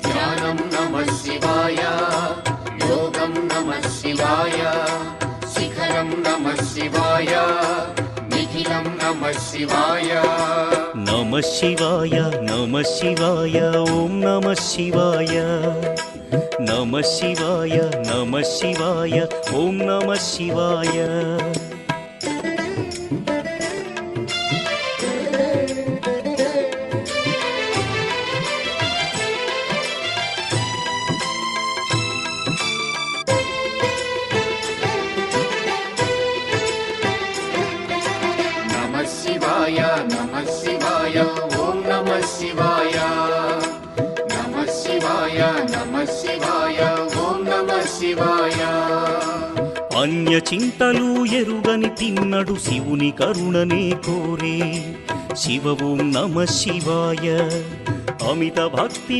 ధ్యానం నమః శివాయ, యోగం నమః శివాయ, శిఖరం నమః శివాయ, నిఖిలం నమః శివాయ. నమః శివాయ నమః శివాయ ఓం నమః శివాయ. నమః శివాయ నమః శివాయ ఓం నమః శివాయ. నమః శివాయ నమః శివాయ ఓం నమః శివాయ. నమః శివాయ నమః శివాయ ఓం నమః శివాయ. అన్య చింతలు ఎరుగని తిన్నడు శివుని కరుణనే కోరే. శివ ఓం నమః శివాయ. అమిత భక్తి